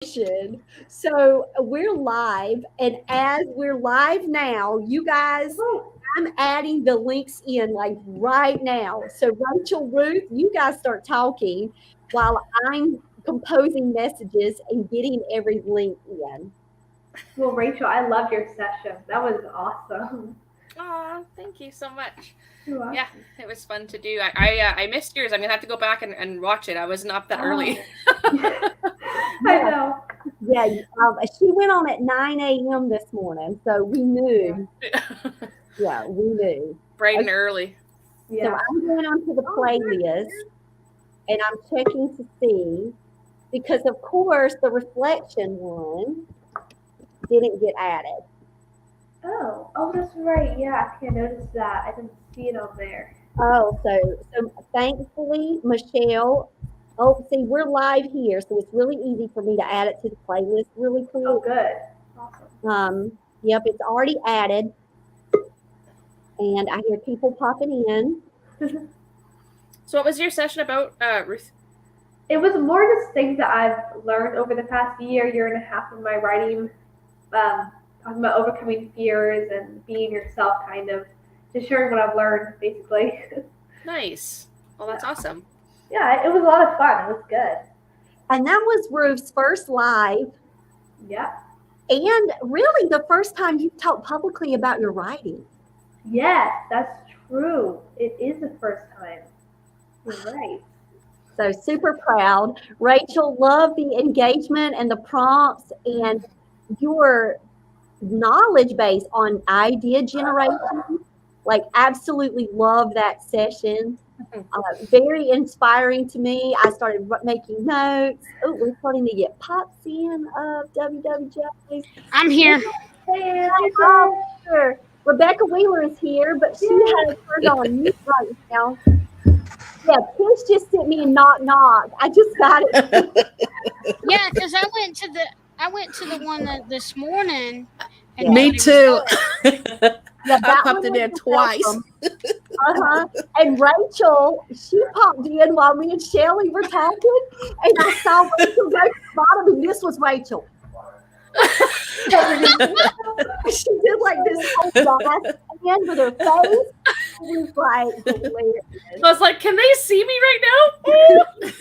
So we're live, and as we're live now, you guys, I'm adding the links in like right now. So Rachel, Ruth, you guys start talking while I'm composing messages and getting every link in. Well, Rachel, I loved your session. That was awesome. Aw, thank you so much. You're Yeah, welcome. it was fun to do. I missed yours. I'm gonna have to go back and watch it. I wasn't up that early. Oh, I Yeah, know. yeah. She went on at 9 a.m. this morning, so we knew. Yeah, we knew. Bright and Okay, early. so Yeah. I'm going onto the playlist and I'm checking to see because, of course, the reflection one didn't get added. Oh, that's right. Yeah, I can't notice that. I didn't see it on there. Oh, so thankfully, Michelle. Oh, see, we're live here, so it's really easy for me to add it to the playlist really Oh, quick. good. Awesome. Yep, it's already added, and I hear people popping in. So, what was your session about, Ruth? It was more just things that I've learned over the past year and a half of my writing, talking about overcoming fears and being yourself, kind of. Just sharing what I've learned, basically. Nice. Well, that's awesome. Yeah, it was a lot of fun. It was good. And that was Ruth's first live, Yeah. and really the first time you talked publicly about your writing. Yes, that's true. It is the first time. You're right. So super proud. Rachel, love the engagement and the prompts and your knowledge base on idea generation. Like, absolutely love that session. Very inspiring to me. I started making notes. Oh, we're starting to get pops in of WWJs. I'm here. Hey, Oh, sure. Rebecca Wheeler is here, but she has hers on mute right now. Yeah, Tish just sent me a knock knock. I just got it. Yeah, because I went to the one this morning and Yeah. Me nobody was too. there. Yeah, I that popped one in was there the twice. welcome. And Rachel, she popped in while me and Shelly were talking, and I saw Rachel go to the bottom, and this was Rachel. She did like this whole laugh again with her face. It was like hilarious. I was like, can they see me right now?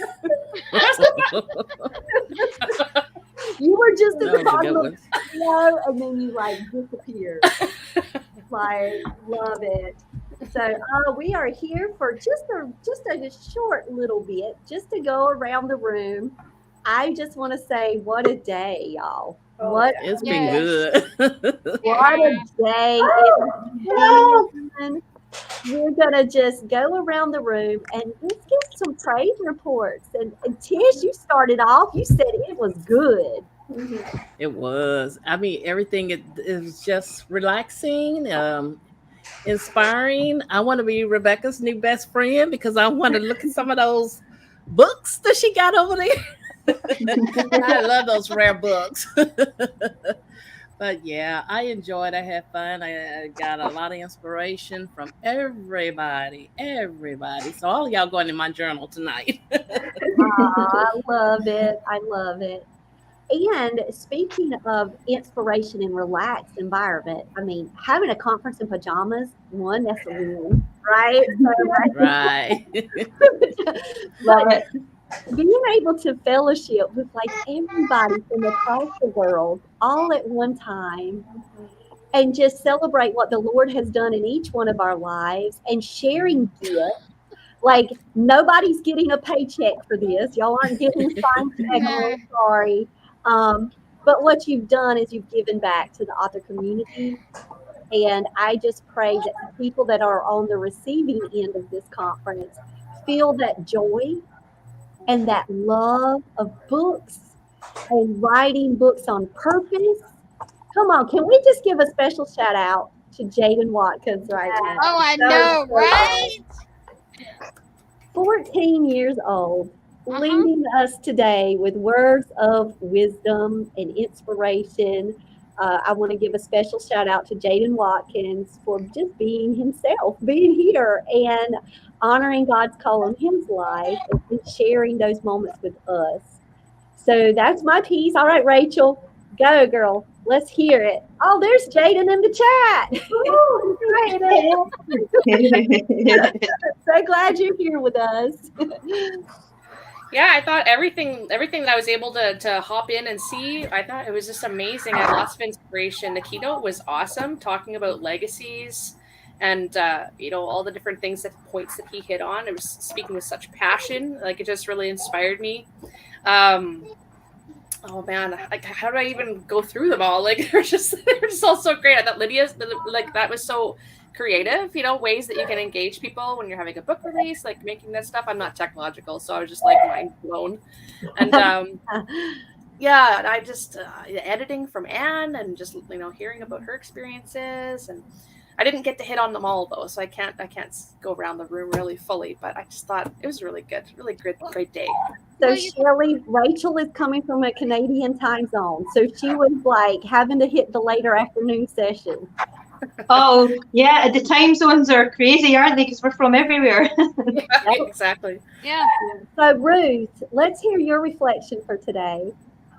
You were just at That the was a bottom good of one. the video, and then you like disappeared. Like, love it. So we are here for just a short little bit, just to go around the room. I just want to say, what a day, y'all! Oh, What yeah. It's been Yes. good. what a day it has been. We're gonna just go around the room and let's get some praise reports. And Tish, you started off. You said it was good. Mhm. It was. I mean, everything is just relaxing, inspiring. I want to be Rebecca's new best friend because I want to look at some of those books that she got over there. I love those rare books. But yeah, I enjoyed. I had fun. I got a lot of inspiration from everybody, everybody. So all of y'all going in my journal tonight. I love it. I love it. And speaking of inspiration and relaxed environment, I mean, having a conference in pajamas, one, that's a win, right? Right. Love it. Being able to fellowship with like everybody from across the world all at one time and just celebrate what the Lord has done in each one of our lives and sharing gifts. Like, nobody's getting a paycheck for this. Y'all aren't getting a signed check. I'm No. really sorry. But what you've done is you've given back to the author community. And I just pray that the people that are on the receiving end of this conference feel that joy and that love of books and writing books on purpose. Come on, can we just give a special shout out to Jaden Watkins right now? Oh, I That was know, so right? 14 years old, Uh-huh. leading us today with words of wisdom and inspiration. I want to give a special shout out to Jaden Watkins for just being himself, being here and honoring God's call on his life and sharing those moments with us. So that's my piece. All right, Rachel, go, girl. Let's hear it. Oh, there's Jaden in the chat. Woo! So glad you're here with us. Yeah, I thought everything that I was able to hop in and see, I thought it was just amazing. I had lots of inspiration. The keynote was awesome, talking about legacies and all the different things points that he hit on. It was speaking with such passion. Like, it just really inspired me. Oh man, like, how do I even go through them all? Like, they're just all so great. I thought Lydia's, like, that was so creative, ways that you can engage people when you're having a book release, like making that stuff. I'm not technological, so I was just like mind blown. And yeah, and I just editing from Anne, and just hearing about her experiences. And I didn't get to hit on them all though, so I can't go around the room really fully. But I just thought it was really good, really great day. So Shelley, Rachel is coming from a Canadian time zone, so she was like having to hit the later afternoon session. Oh yeah, the time zones are crazy, aren't they? Because we're from everywhere. Yeah, exactly. Yeah. So Ruth, let's hear your reflection for today.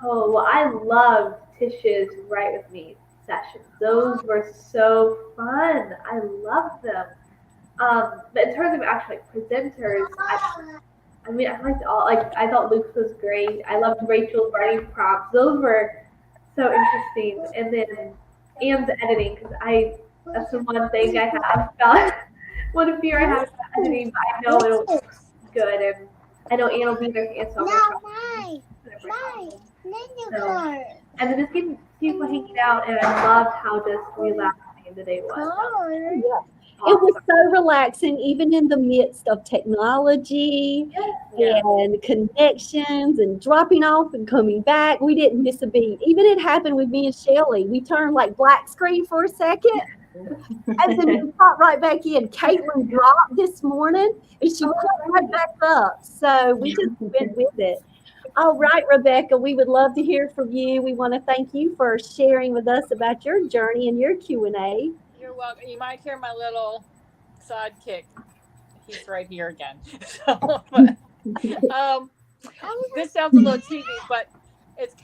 Oh, well, I love Tish's Write With Me sessions. Those were so fun. I love them. But in terms of actual presenters, I mean, I liked all. Like, I thought Luke's was great. I loved Rachel's writing prompts. Those were so interesting. And then, and the editing, because that's the one thing I have felt. One fear I have about editing, but I know it'll be good, and I know Anne will be there to answer all my questions. So, and then just getting people hanging out, and I loved how just relaxing the day was. Yeah. It was so relaxing, even in the midst of technology and connections and dropping off and coming back. We didn't miss a beat. Even it happened with me and Shelley. We turned like black screen for a second, and then we popped right back in. Caitlin dropped this morning, and she popped right back up. So we just went with it. All right, Rebecca, we would love to hear from you. We want to thank you for sharing with us about your journey and your Q&A. You're welcome. You might hear my little sidekick. He's right here again. So, this sounds a little cheesy, but it's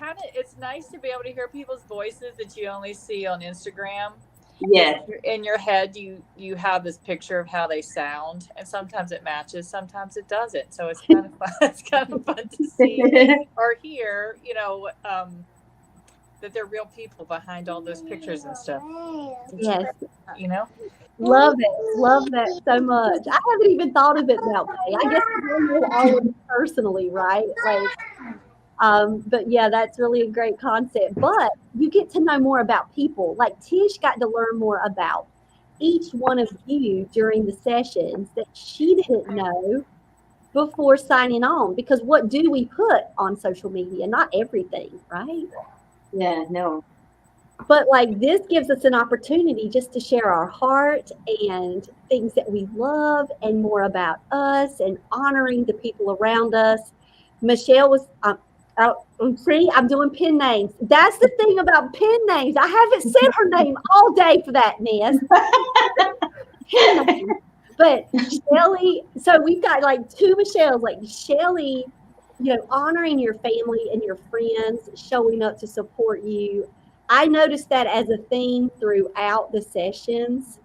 nice to be able to hear people's voices that you only see on Instagram. Yeah. In your head, you have this picture of how they sound, and sometimes it matches, sometimes it doesn't. So it's kind of fun. It's kind of fun to see or hear, that they're real people behind all those pictures and stuff. Yes. Love that so much. I haven't even thought of it that way. I guess I don't know all of it personally, right? But yeah, that's really a great concept. But you get to know more about people. Like Tish got to learn more about each one of you during the sessions that she didn't know before signing on. Because what do we put on social media? Not everything, right? Yeah, no. But like this gives us an opportunity just to share our heart and things that we love and more about us and honoring the people around us. Michelle was, see, I'm doing pen names. That's the thing about pen names. I haven't said her name all day for that mess. Pen names. But Shelley, so we've got like two Michelles, like Shelley, honoring your family and your friends, showing up to support you. I noticed that as a theme throughout the sessions.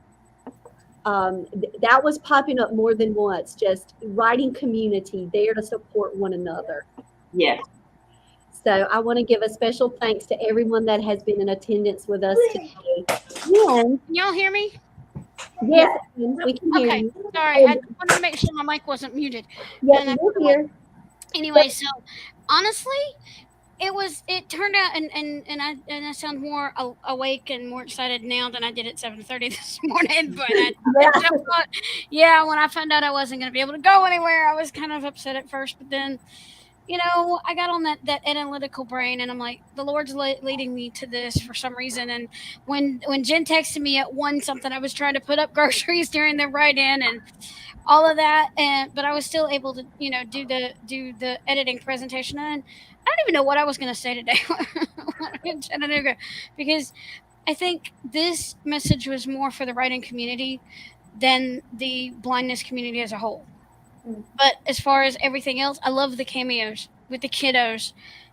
That was popping up more than once, just writing community there to support one another. Yeah. So I want to give a special thanks to everyone that has been in attendance with us today. And, Can y'all hear me? yes, we can hear you. Sorry, I wanted to make sure my mic wasn't muted. Yes, we're here. Anyway, so honestly, it turned out, and I sound more awake and more excited now than I did at 7:30 this morning. But when I found out I wasn't going to be able to go anywhere, I was kind of upset at first. But then, I got on that analytical brain, and I'm like, the Lord's leading me to this for some reason. And when Jen texted me at 1 something, I was trying to put up groceries during the write-in and all of that, but I was still able to, do the editing presentation. And I don't even know what I was going to say today in Chattanooga, because I think this message was more for the writing community than the blindness community as a whole. But as far as everything else, I love the cameos with the kiddos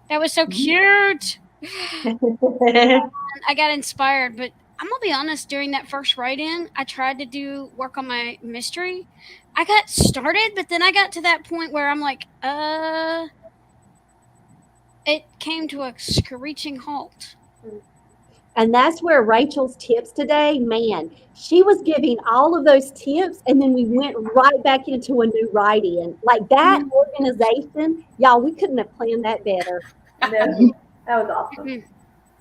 That was so cute. I got inspired, but I'm gonna be honest. During that first write-in, I tried to do work on my mystery. I got started, but then I got to that point where I'm like, it came to a screeching halt. And that's where Rachel's tips today, man, she was giving all of those tips, and then we went right back into a new write-in. Like that organization, y'all, we couldn't have planned that better. No, that was awesome.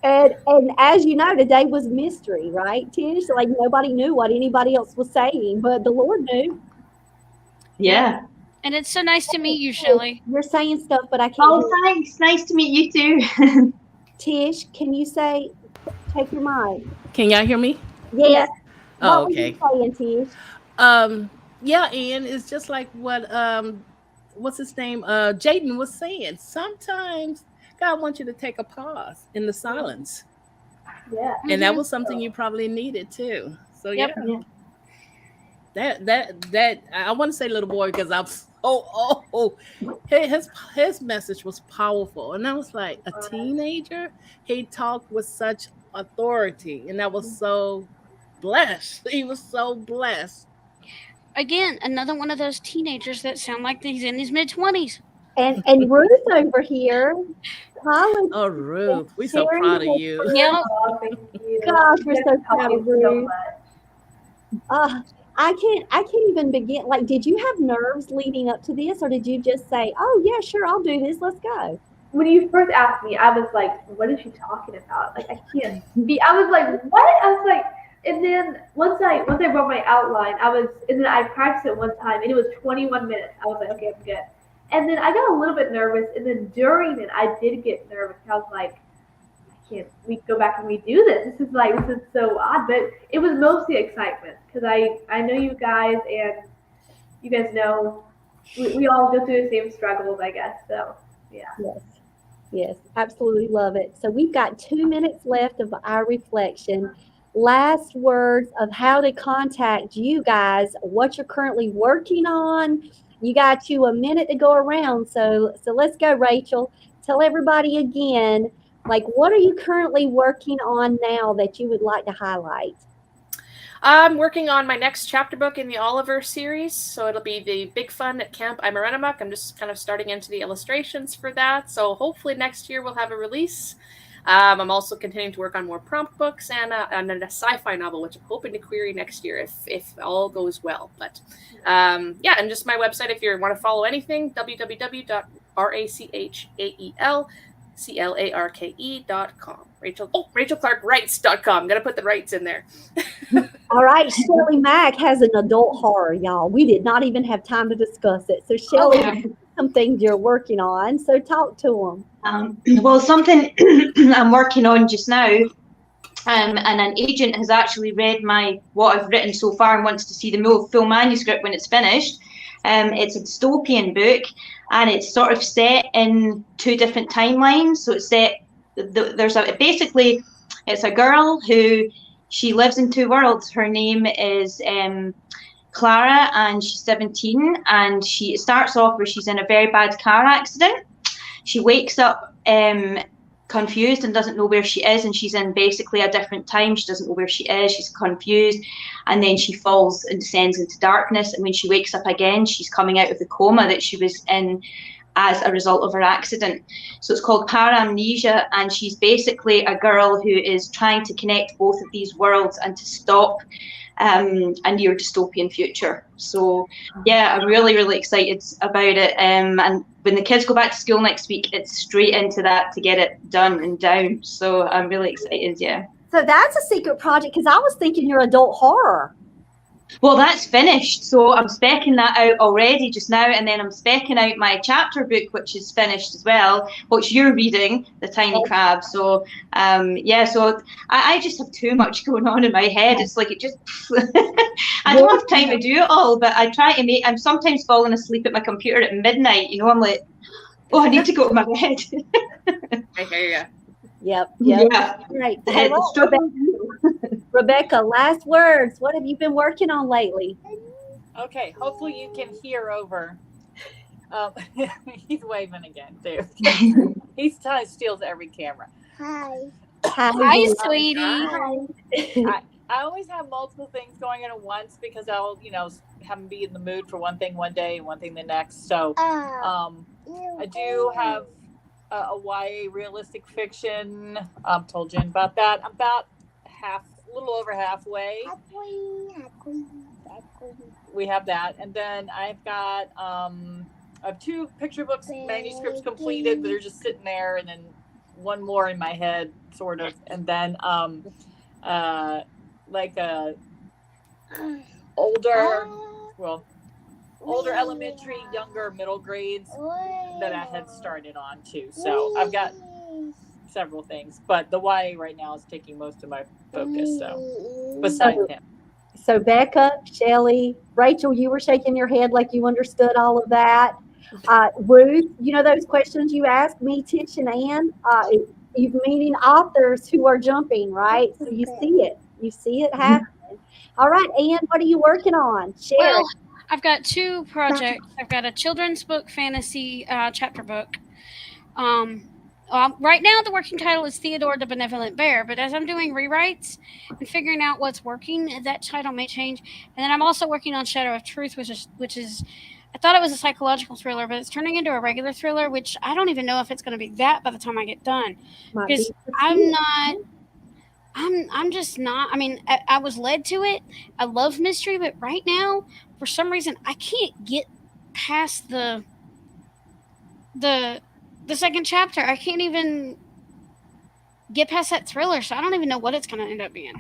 And as you know, today was mystery, right, Tish? Like nobody knew what anybody else was saying, but the Lord knew. Yeah. And it's so nice to meet you, Shelley. You're saying stuff, but I can't. Oh, thanks. Nice to meet you too. Tish, can you say, take your mic? Can y'all hear me? Yes. Oh, What okay. were you saying, Tish? Yeah, Ian, it's just like what what's his name? Jaden was saying. Sometimes God wants you to take a pause in the silence. Yeah. And that was something you probably needed too. So Yep. yeah. That I want to say little boy because I'm so his message was powerful. And I was like, a teenager, he talked with such authority, and that was so blessed. He was so blessed. Again, another one of those teenagers that sound like he's in his mid-20s. And Ruth over here, college. Oh, Ruth, we're so proud of you. Yep. Oh, thank you. Gosh, we're You so guys taught proud me of so Ruth. much. I can't even begin. Like, did you have nerves leading up to this, or did you just say, "Oh yeah, sure, I'll do this. Let's go"? When you first asked me, I was like, what is she talking about? Like, I can't speak. I was like, what? I was like, and then once I wrote my outline, and then I practiced it one time, and it was 21 minutes. I was like, okay, I'm good. And then I got a little bit nervous, and then during it, I did get nervous. I was like, we go back and redo this. This is so odd, but it was mostly excitement because I know you guys, and you guys know we all go through the same struggles, I guess. So yeah. Yes, absolutely love it. So we've got 2 minutes left of our reflection. Last words of how to contact you guys, what you're currently working on. You got a minute to go around. So let's go, Rachel. Tell everybody again, like, what are you currently working on now that you would like to highlight? I'm working on my next chapter book in the Oliver series, so it'll be the Big Fun at Camp Imarenimuk. I'm just kind of starting into the illustrations for that, so hopefully next year we'll have a release. I'm also continuing to work on more prompt books and a sci-fi novel, which I'm hoping to query next year if all goes well. But yeah, and just my website if you want to follow anything, www.rachelclarke.com. RachelClarkWrites.com. Gotta put the rights in there. All right, Shelley Mack has an adult horror, y'all. We did not even have time to discuss it. So Shelley, some things you're working on. So talk to them. Well, something I'm working on just now, and an agent has actually read what I've written so far and wants to see the full manuscript when it's finished. It's a dystopian book, and it's sort of set in 2 different timelines. So it's set. It's a girl who she lives in 2 worlds. Her name is Clara, and she's 17, and it starts off where she's in a very bad car accident. She wakes up confused and doesn't know where she is, and she's in basically a different time. She doesn't know where she is, she's confused, and then she falls and descends into darkness, and when she wakes up again, she's coming out of the coma that she was in as a result of her accident. So it's called Paramnesia, and she's basically a girl who is trying to connect both of these worlds and to stop a near dystopian future. So yeah, I'm really, really excited about it. And when the kids go back to school next week, it's straight into that to get it done and down. So I'm really excited, yeah. So that's a secret project, because I was thinking you're adult horror. Well, that's finished. So I'm specking that out already just now, and then I'm specking out my chapter book, which is finished as well, which you're reading, The Tiny Crab. So yeah, so I just have too much going on in my head. It's like it just I don't have time to do it all, but I try to I'm sometimes falling asleep at my computer at midnight. You know, I'm like, oh, I need to go to my bed. I hear you. Yep. Yeah. Great. Hello, Rebecca, last words. What have you been working on lately? Okay, hopefully you can hear over. He's waving again too. He kind of steals every camera. Hi, sweetie. I always have multiple things going on at once because I'll, have them be in the mood for one thing one day and one thing the next. So I do have a YA realistic fiction. Told Jen about that. I'm about a little over halfway. We have that. And then I've got I have 2 picture books manuscripts completed, but they're just sitting there, and then one more in my head, sort of. And then like a older elementary, younger middle grades that I had started on too. So I've got several things, but the YA right now is taking most of my focus. So besides him. So Becca, Shelley, Rachel, you were shaking your head like you understood all of that. Ruth, those questions you asked me, Tish and Ann, you're meeting authors who are jumping, right? So you see it happening. All right, Ann, what are you working on? Share Well, it. I've got 2 projects. I've got a children's book fantasy chapter book. Right now, the working title is Theodore the Benevolent Bear, but as I'm doing rewrites and figuring out what's working, that title may change. And then I'm also working on Shadow of Truth, which is I thought it was a psychological thriller, but it's turning into a regular thriller, which I don't even know if it's going to be that by the time I get done. Because I'm just not. I mean, I was led to it. I love mystery, but right now, for some reason, I can't get past the second chapter. I can't even get past that thriller, so I don't even know what it's going to end up being.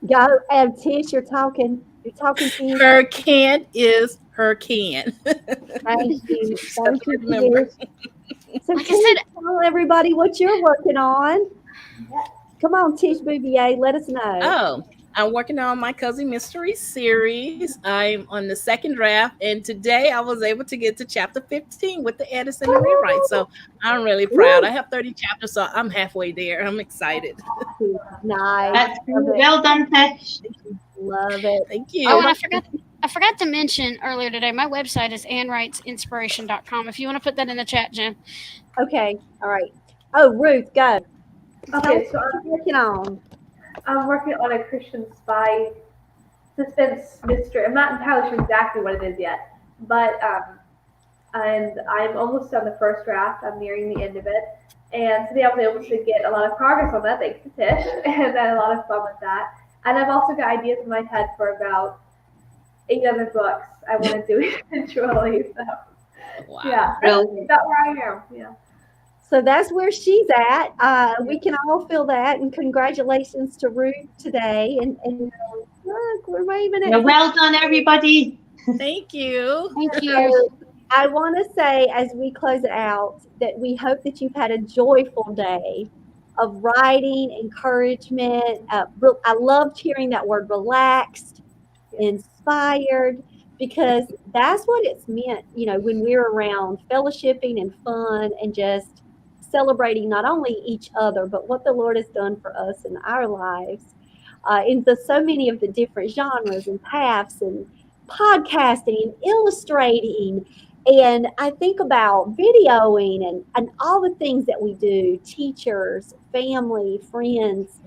Go, and Tish, you're talking. You're talking to you. Her can is her can. Thank you. Thank you, Remember. Tish. So Like I Tish, said, tell everybody what you're working on. Come on, Tish Bouvier, let us know. Oh, I'm working on my Cozy Mystery series. I'm on the second draft, and today I was able to get to chapter 15 with the edits and the rewrite. So I'm really proud. I have 30 chapters, so I'm halfway there. I'm excited. Nice. That's well done, Tish. Love it. Thank you. Oh, and I forgot to mention earlier today, my website is annwritesinspiration.com. If you want to put that in the chat, Jen. Okay. All right. Oh, Ruth, go. Okay, so what you're working on. I'm working on a Christian spy suspense mystery. I'm not entirely sure exactly what it is yet, but and I'm almost done the first draft. I'm nearing the end of it, and today I was able to get a lot of progress on that thanks to Tish, and I had a lot of fun with that. And I've also got ideas in my head for about 8 other books I want to do eventually. So Wow. yeah, Brilliant. that's where I am. Yeah. So that's where she's at. We can all feel that, and congratulations to Ruth today. And look, we're waving at Yeah, well done, everybody. Thank you. Thank you. I want to say, as we close it out, that we hope that you've had a joyful day of writing, encouragement. I loved hearing that word relaxed, inspired, because that's what it's meant, when we're around fellowshipping and fun and just celebrating not only each other, but what the Lord has done for us in our lives, in so many of the different genres and paths and podcasting, illustrating, and I think about videoing and all the things that we do, teachers, family, friends,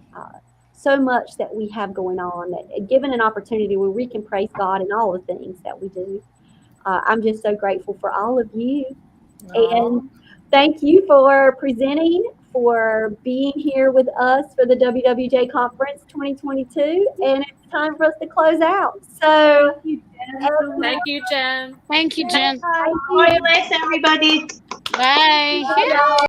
so much that we have going on, that given an opportunity where we can praise God in all the things that we do. I'm just so grateful for all of you. And thank you for presenting, for being here with us for the WWJ Conference 2022. And it's time for us to close out. So Thank you, Jen. Thank you, Jen. God bless everybody. Bye. bye, y'all.